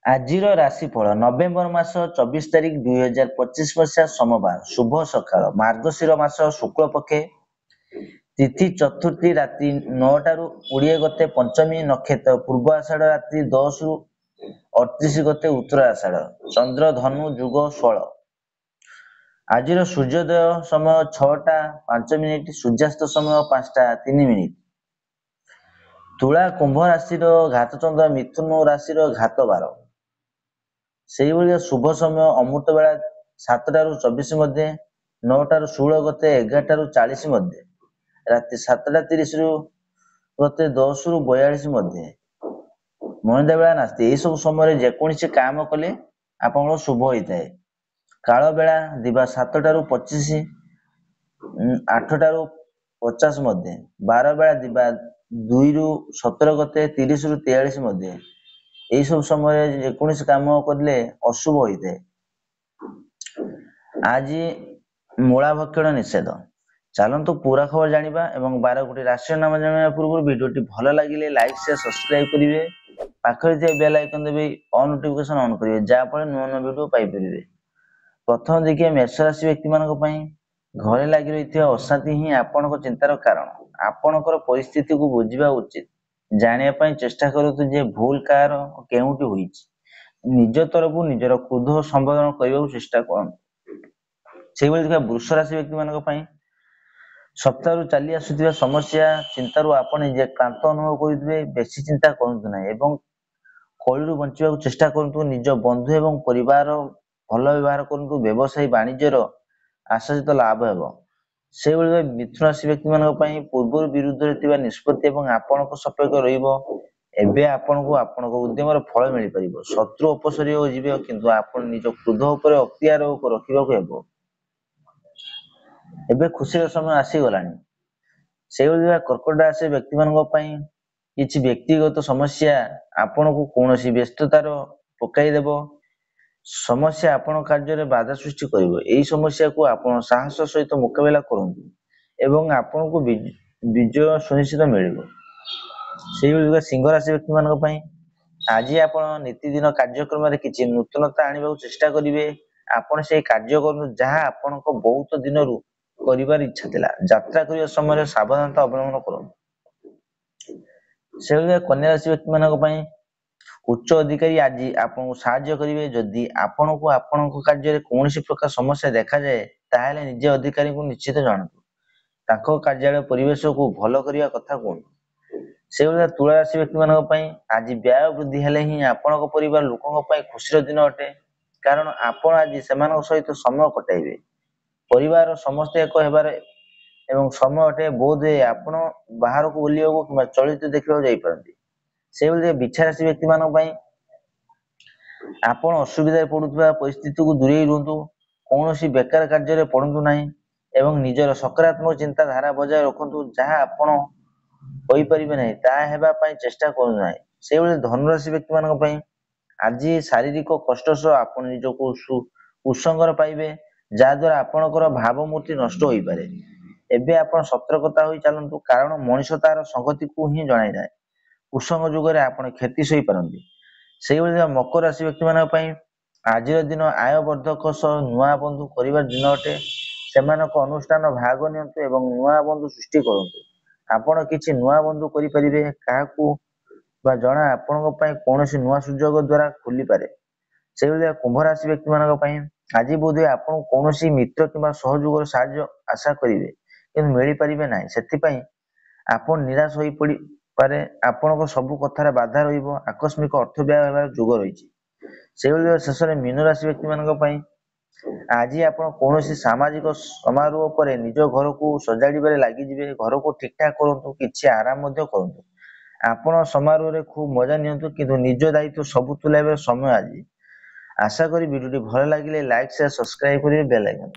ଆଜିର ରାଶିଫଳ ନଭେମ୍ବର ମାସ 24 ତାରିଖ 2025 ମସିହା ସୋମବାର ଶୁଭ ସକାଳ ମାର୍ଗଶିର ମାସ ଶୁକ୍ଳପକ୍ଷେ ତିଥି ଚତୁର୍ଥୀ ରାତି 9ଟାରୁ 20 ଗତେ ପଞ୍ଚମୀ ନକ୍ଷତ୍ର ପୂର୍ବ ଆଷାଢ଼ ରାତ୍ରି 10ରୁ 38 ଗତେ ଉତ୍ତର ଆଷାଢ଼ ଚନ୍ଦ୍ର ଧନୁ ଯୁଗ 16। ଆଜିର ସୂର୍ଯ୍ୟୋଦୟ ସମୟ 6ଟା 5 ମିନିଟ୍ ସୂର୍ଯ୍ୟାସ୍ତ ସମୟ 5ଟା 3 ମିନିଟ୍। ତୁଳା କୁମ୍ଭ ରାଶିର ଘାତ ଚନ୍ଦ୍ର ମିଥୁନ ରାଶିର ଘାତ ବାର। ସେଇଭଳି ଶୁଭ ସମୟ ଅମୃତ ବେଳା 7ଟାରୁ 24 ମଧ୍ୟରେ 9ଟାରୁ 16 ଗତେ 11ଟାରୁ 40 ମଧ୍ୟରେ ରାତି 7ଟା 30ରୁ ଗତେ 10ରୁ 42 ମଧ୍ୟରେ ମହିନ୍ଦା ବେଳା ନାସ୍ତି। ଏହିସବୁ ସମୟରେ ଯେକୌଣସି କାମ କଲେ ଆପଣଙ୍କର ଶୁଭ ହୋଇଥାଏ। କାଳ ବେଳା ଦିବା 7ଟାରୁ 25 8ଟାରୁ 50 ମଧ୍ୟରେ 12 ବେଳା ଦିବା 2ରୁ 17 ଗତେ 30ରୁ 43 ମଧ୍ୟରେ ଏହିସବୁ ସମୟରେ ଯେକୌଣସି କାମ କରିଲେ ଅଶୁଭ ହୋଇଥାଏ। ଆଜି ମୂଳା ଭକ୍ଷଣ ନିଷେଧ। ଚାଲନ୍ତୁ ପୁରା ଖବର ଜାଣିବା ଏବଂ 12ଗୋଟି ରାଶିର ନାମ ଜାଣିବା ପୂର୍ବରୁ ଭିଡ଼ିଓଟି ଭଲ ଲାଗିଲେ ଲାଇକ୍ ସେୟାର ସବସ୍କ୍ରାଇବ କରିବେ। ପାଖରେ ଥିବା ବେଲ୍ ଆଇକନ୍ ଦେବେ ଅଲ୍ ନୋଟିଫିକେସନ୍ ଅନ୍ କରିବେ ଯାହାଫଳରେ ନୂଆ ନୂଆ ଭିଡ଼ିଓ ପାଇପାରିବେ। ପ୍ରଥମ ଦେଖିବା ମେଷ ରାଶି ବ୍ୟକ୍ତିମାନଙ୍କ ପାଇଁ ଘରେ ଲାଗି ରହିଥିବା ଅଶାନ୍ତି ହିଁ ଆପଣଙ୍କ ଚିନ୍ତାର କାରଣ। ଆପଣଙ୍କର ପରିସ୍ଥିତିକୁ ବୁଝିବା ଉଚିତ। ଜାଣିବା ପାଇଁ ଚେଷ୍ଟା କରନ୍ତୁ ଯେ ଭୁଲ କାହାର କେଉଁଠି ହୋଇଛି। ନିଜ ତରଫରୁ ନିଜର କ୍ରୋଧ ସମ୍ବୋଧନ କରିବାକୁ ଚେଷ୍ଟା କରନ୍ତୁ। ସେଇଭଳି ଦେଖିବା ବୃଷ ରାଶି ବ୍ୟକ୍ତିମାନଙ୍କ ପାଇଁ ସପ୍ତାହରୁ ଚାଲି ଆସୁଥିବା ସମସ୍ୟା ଚିନ୍ତାରୁ ଆପଣ ନିଜେ କ୍ଳାନ୍ତ ଅନୁଭବ କରୁଥିବେ। ବେଶୀ ଚିନ୍ତା କରନ୍ତୁ ନାହିଁ ଏବଂ କଳିରୁ ବଞ୍ଚିବାକୁ ଚେଷ୍ଟା କରନ୍ତୁ। ନିଜ ବନ୍ଧୁ ଏବଂ ପରିବାର ଭଲ ବ୍ୟବହାର କରନ୍ତୁ। ବ୍ୟବସାୟୀ ବାଣିଜ୍ୟର ଆଶାତୀତ ଲାଭ ହେବ। ସେଇଭଳି ମିଥୁନ ରାଶି ବ୍ୟକ୍ତିମାନଙ୍କ ପାଇଁ ପୂର୍ବରୁ ବିରୁଦ୍ଧରେ ଥିବା ନିଷ୍ପତ୍ତି ଏବଂ ଆପଣଙ୍କ ସପକ୍ଷ ରହିବ। ଏବେ ଆପଣଙ୍କୁ ଆପଣଙ୍କ ଉଦ୍ୟମର ଫଳ ମିଳିପାରିବ। ଶତ୍ରୁ ଅପସରି ଯିବେ କିନ୍ତୁ ଆପଣ ନିଜ କ୍ରୋଧ ଉପରେ ଅକ୍ତିଆର ରଖିବାକୁ ହେବ। ଏବେ ଖୁସିର ସମୟ ଆସିଗଲାଣି। ସେଇଭଳି କର୍କଟ ରାଶି ବ୍ୟକ୍ତିମାନଙ୍କ ପାଇଁ କିଛି ବ୍ୟକ୍ତିଗତ ସମସ୍ୟା ଆପଣଙ୍କୁ କୌଣସି ବ୍ୟସ୍ତତାର ପକାଇଦେବ। ସମସ୍ୟା ଆପଣଙ୍କ କାର୍ଯ୍ୟରେ ବାଧା ସୃଷ୍ଟି କରିବ। ଏହି ସମସ୍ୟାକୁ ଆପଣ ସାହସ ସହିତ ମୁକାବିଲା କରନ୍ତୁ ଏବଂ ଆପଣଙ୍କୁ ବିଜୟ ସୁନିଶ୍ଚିତ ମିଳିବ। ସେଇଭଳି ସିଂହ ରାଶି ବ୍ୟକ୍ତିମାନଙ୍କ ପାଇଁ ଆଜି ଆପଣ ନୀତିଦିନ କାର୍ଯ୍ୟକ୍ରମରେ କିଛି ନୂତନତା ଆଣିବାକୁ ଚେଷ୍ଟା କରିବେ। ଆପଣ ସେହି କାର୍ଯ୍ୟ କରନ୍ତୁ ଯାହା ଆପଣଙ୍କ ବହୁତ ଦିନରୁ କରିବାର ଇଚ୍ଛା ଥିଲା। ଯାତ୍ରା କରିବା ସମୟରେ ସାବଧାନତା ଅବଲମ୍ବନ କରନ୍ତୁ। ସେଇଭଳି କନ୍ୟା ରାଶି ବ୍ୟକ୍ତିମାନଙ୍କ ପାଇଁ ଉଚ୍ଚ ଅଧିକାରୀ ଆଜି ଆପଣଙ୍କୁ ସାହାଯ୍ୟ କରିବେ। ଯଦି ଆପଣଙ୍କୁ ଆପଣଙ୍କ କାର୍ଯ୍ୟରେ କୌଣସି ପ୍ରକାର ସମସ୍ୟା ଦେଖାଯାଏ ତାହେଲେ ନିଜ ଅଧିକାରୀଙ୍କୁ ନିଶ୍ଚିତ ଜଣାନ୍ତୁ। ତାଙ୍କ କାର୍ଯ୍ୟାଳୟ ପରିବେଶକୁ ଭଲ କରିବା କଥା କୁହନ୍ତୁ। ସେଇଭଳି ତୁଳା ରାଶି ବ୍ୟକ୍ତିମାନଙ୍କ ପାଇଁ ଆଜି ବ୍ୟୟ ବୃଦ୍ଧି ହେଲେ ହିଁ ଆପଣଙ୍କ ପରିବାର ଲୋକଙ୍କ ପାଇଁ ଖୁସିର ଦିନ ଅଟେ, କାରଣ ଆପଣ ଆଜି ସେମାନଙ୍କ ସହିତ ସମୟ କଟାଇବେ। ପରିବାର ସମସ୍ତେ ଏକ ହେବାର ଏବଂ ସମୟ ଅଟେ। ବୋଧହୁଏ ଆପଣ ବାହାରକୁ ବୁଲିବାକୁ କିମ୍ବା ଚଳଚ୍ଚିତ୍ର ଦେଖିବାକୁ ଯାଇପାରନ୍ତି। ସେଇଭଳି ବିଛା ରାଶି ବ୍ୟକ୍ତିମାନଙ୍କ ପାଇଁ ଆପଣ ଅସୁବିଧାରେ ପଡୁଥିବା ପରିସ୍ଥିତିକୁ ଦୂରେଇ ରୁହନ୍ତୁ। କୌଣସି ବେକାର କାର୍ଯ୍ୟରେ ପଡନ୍ତୁ ନାହିଁ ଏବଂ ନିଜର ସକାରାତ୍ମକ ଚିନ୍ତାଧାରା ବଜାୟ ରଖନ୍ତୁ। ଯାହା ଆପଣ ହୋଇପାରିବେ ନାହିଁ ତାହା ହେବା ପାଇଁ ଚେଷ୍ଟା କରନ୍ତୁ ନାହିଁ। ସେଇଭଳି ଧନୁରାଶି ବ୍ୟକ୍ତିମାନଙ୍କ ପାଇଁ ଆଜି ଶାରୀରିକ କଷ୍ଟ ସହ ଆପଣ ନିଜକୁ କୁସଙ୍ଗର ପାଇବେ, ଯାହାଦ୍ୱାରା ଆପଣଙ୍କର ଭାବମୂର୍ତ୍ତି ନଷ୍ଟ ହୋଇପାରେ। ଏବେ ଆପଣ ସତର୍କତା ହୋଇ ଚାଲନ୍ତୁ, କାରଣ ମଣିଷ ତାର ସଂଗତିକୁ ହିଁ ଜଣାଇଥାଏ। କୁସଙ୍ଗ ଯୁଗରେ ଆପଣ କ୍ଷତି ସହିପାରନ୍ତି। ସେଇଭଳି ମକର ରାଶି ବ୍ୟକ୍ତିମାନଙ୍କ ପାଇଁ ଆଜିର ଦିନ ଆୟ ବର୍ଦ୍ଧକ ସହ ନୂଆ ବନ୍ଧୁ କରିବାର ଦିନ ଅଟେ। ସେମାନଙ୍କ ଅନୁଷ୍ଠାନ ଭାଗ ନିଅନ୍ତୁ ଏବଂ ନୂଆ ବନ୍ଧୁ ସୃଷ୍ଟି କରନ୍ତୁ। ଆପଣ କିଛି ନୂଆ ବନ୍ଧୁ କରିପାରିବେ। କାହାକୁ ବା ଜଣା ଆପଣଙ୍କ ପାଇଁ କୌଣସି ନୂଆ ସୁଯୋଗ ଦ୍ୱାରା ଖୋଲିପାରେ। ସେଇଭଳି କୁମ୍ଭ ରାଶି ବ୍ୟକ୍ତିମାନଙ୍କ ପାଇଁ ଆଜି ବୋଧହୁଏ ଆପଣ କୌଣସି ମିତ୍ର କିମ୍ବା ସହଯୋଗର ସାହାଯ୍ୟ ଆଶା କରିବେ କିନ୍ତୁ ମିଳିପାରିବେ ନାହିଁ। ସେଥିପାଇଁ ଆପଣ ନିରାଶ ହୋଇପଡ଼ିପାରେ। ଆପଣଙ୍କ ସବୁ କଥାରେ ବାଧା ରହିବ। ଆକସ୍ମିକ ଅର୍ଥ ବ୍ୟୟ ହେବାର ଯୋଗ ରହିଛି। ସେଇଭଳି ଶେଷରେ ମୀନ ରାଶି ବ୍ୟକ୍ତିମାନଙ୍କ ପାଇଁ ଆଜି ଆପଣ କୌଣସି ସାମାଜିକ ସମାରୋହ ପରେ ନିଜ ଘରକୁ ସଜାଡ଼ିବାରେ ଲାଗିଯିବେ। ଘରକୁ ଠିକଠାକ କରନ୍ତୁ, କିଛି ଆରାମ ମଧ୍ୟ କରନ୍ତୁ। ଆପଣ ସମାରୋହରେ ଖୁବ୍ ମଜା ନିଅନ୍ତୁ କିନ୍ତୁ ନିଜ ଦାୟିତ୍ୱ ସବୁ ତୁଲାଇବାର ସମୟ ଆଜି। ଆଶା କରି ଭିଡ଼ିଓଟି ଭଲ ଲାଗିଲେ ଲାଇକ୍ ସେୟାର ସବସ୍କ୍ରାଇବ କରିବେ, ବେଲ୍ ଆଇକନ୍।